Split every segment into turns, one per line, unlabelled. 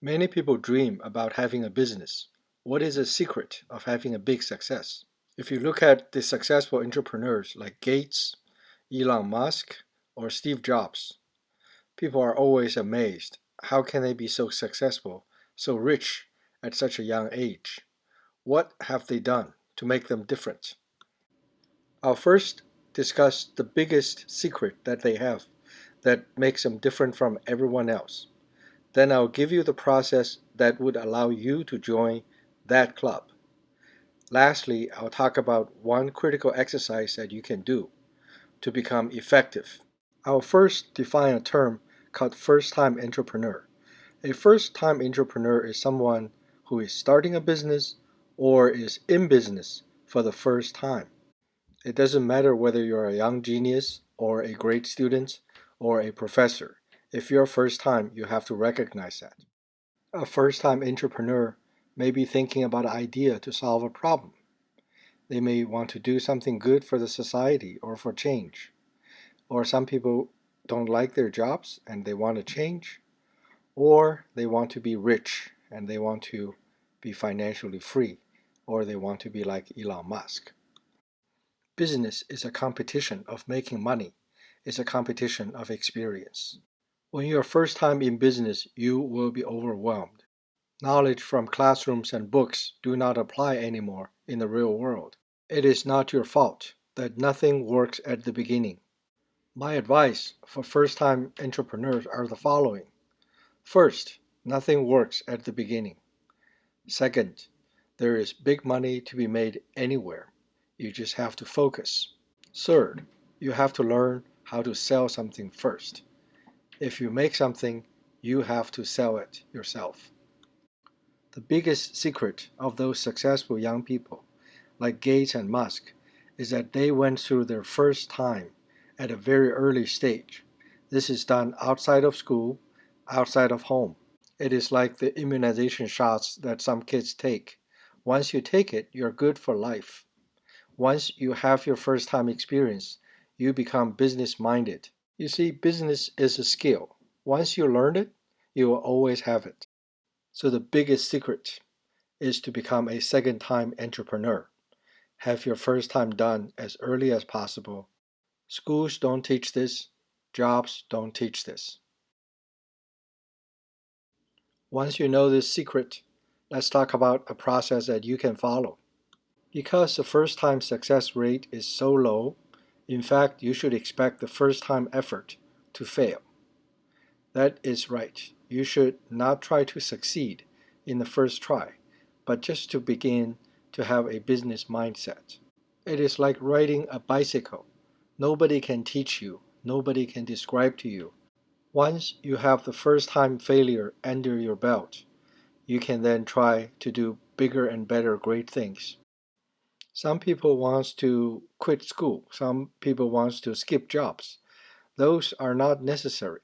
Many people dream about having a business. What is the secret of having a big success? If you look at the successful entrepreneurs like Gates, Elon Musk, or Steve Jobs, people are always amazed. How can they be so successful, so rich at such a young age? What have they done to make them different? I'll first discuss the biggest secret that they have that makes them different from everyone else. Then I'll give you the process that would allow you to join that club. Lastly, I'll talk about one critical exercise that you can do to become effective. I'll first define a term called first-time entrepreneur. A first-time entrepreneur is someone who is starting a business or is in business for the first time. It doesn't matter whether you're a young genius or a great student or a professor. If you're first time, you have to recognize that. A first-time entrepreneur may be thinking about an idea to solve a problem. They may want to do something good for the society or for change. Or some people don't like their jobs and they want to change. Or they want to be rich and they want to be financially free. Or they want to be like Elon Musk. Business is a competition of making money. It's a competition of experience. When you're first time in business, you will be overwhelmed. Knowledge from classrooms and books do not apply anymore in the real world. It is not your fault that nothing works at the beginning. My advice for first-time entrepreneurs are the following. First, nothing works at the beginning. Second, there is big money to be made anywhere. You just have to focus. Third, you have to learn how to sell something first. If you make something, you have to sell it yourself. The biggest secret of those successful young people, like Gates and Musk, is that they went through their first time at a very early stage. This is done outside of school, outside of home. It is like the immunization shots that some kids take. Once you take it, you're good for life. Once you have your first time experience, you become business minded. You see, business is a skill. Once you learn it, you will always have it. So the biggest secret is to become a second-time entrepreneur. Have your first time done as early as possible. Schools don't teach this. Jobs don't teach this. Once you know this secret, let's talk about a process that you can follow. Because the first-time success rate is so low, in fact, you should expect the first-time effort to fail. That is right. You should not try to succeed in the first try, but just to begin to have a business mindset. It is like riding a bicycle. Nobody can teach you, nobody can describe to you. Once you have the first time failure under your belt, you can then try to do bigger and better great things. Some people want to quit school, some people want to skip jobs. Those are not necessary.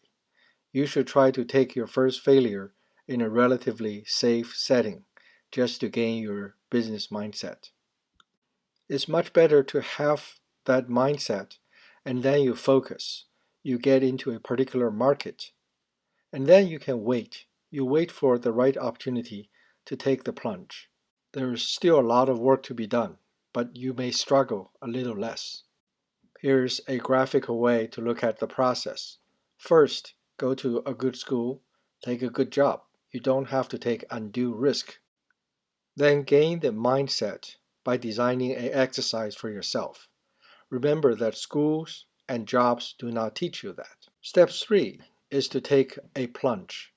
You should try to take your first failure in a relatively safe setting just to gain your business mindset. It's much better to have that mindset and then you focus. You get into a particular market and then you can wait. You wait for the right opportunity to take the plunge. There is still a lot of work to be done, but you may struggle a little less. Here's a graphical way to look at the process. First, go to a good school, take a good job. You don't have to take undue risk. Then gain the mindset by designing an exercise for yourself. Remember that schools and jobs do not teach you that. Step 3 is to take a plunge.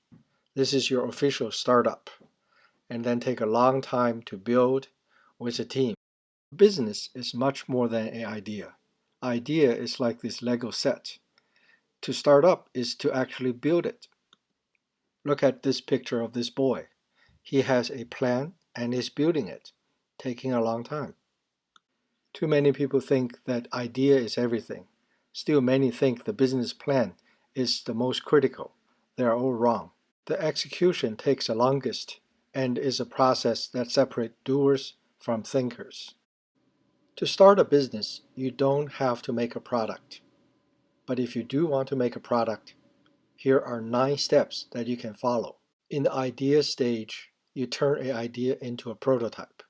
This is your official startup, and then take a long time to build with a team. Business is much more than an idea. Idea is like this Lego set. To start up is to actually build it. Look at this picture of this boy. He has a plan and is building it, taking a long time. Too many people think that idea is everything. Still many think the business plan is the most critical. They are all wrong. The execution takes the longest and is a process that separates doers from thinkers. To start a business, you don't have to make a product. But if you do want to make a product, here are 9 steps that you can follow. In the idea stage, you turn an idea into a prototype.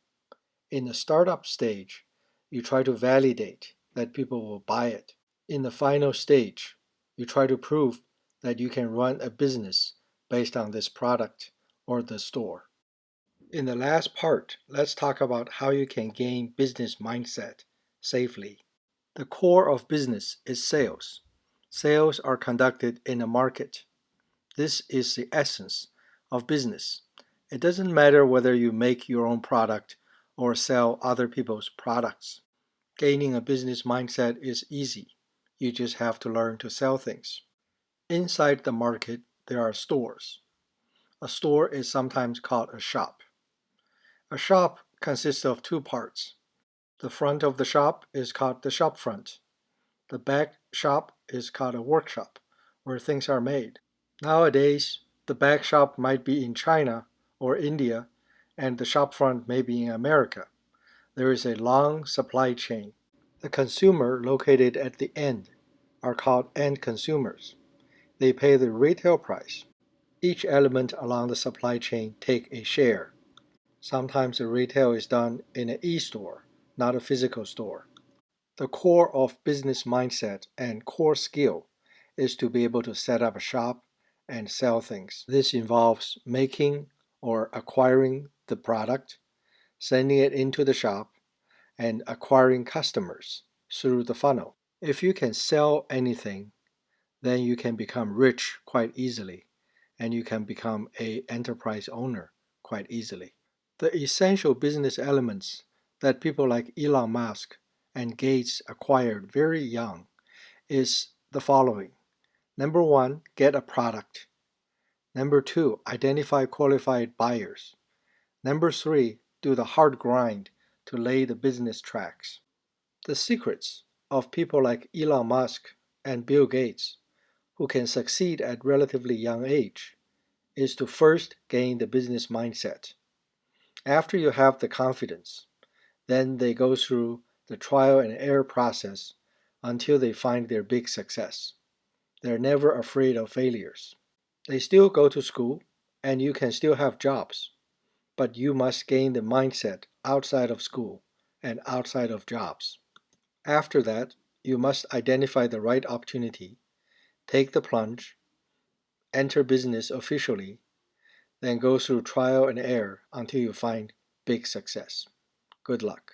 In the startup stage, you try to validate that people will buy it. In the final stage, you try to prove that you can run a business based on this product or the store. In the last part, let's talk about how you can gain business mindset safely. The core of business is sales. Sales are conducted in a market. This is the essence of business. It doesn't matter whether you make your own product or sell other people's products. Gaining a business mindset is easy. You just have to learn to sell things. Inside the market, there are stores. A store is sometimes called a shop. A shop consists of two parts. The front of the shop is called the shop front. The back shop is called a workshop, where things are made. Nowadays, the back shop might be in China or India, and the shop front may be in America. There is a long supply chain. The consumer located at the end are called end consumers. They pay the retail price. Each element along the supply chain take a share. Sometimes the retail is done in an e-store, not a physical store. The core of business mindset and core skill is to be able to set up a shop and sell things. This involves making or acquiring the product, sending it into the shop, and acquiring customers through the funnel. If you can sell anything, then you can become rich quite easily, and you can become an enterprise owner quite easily. The essential business elements that people like Elon Musk and Gates acquired very young is the following. Number one, get a product. Number two, identify qualified buyers. Number three, do the hard grind to lay the business tracks. The secrets of people like Elon Musk and Bill Gates, who can succeed at relatively young age, is to first gain the business mindset. After you have the confidence, then they go through the trial and error process until they find their big success. They're never afraid of failures. They still go to school, and you can still have jobs, but you must gain the mindset outside of school and outside of jobs. After that, you must identify the right opportunity, take the plunge, enter business officially, then go through trial and error until you find big success. Good luck.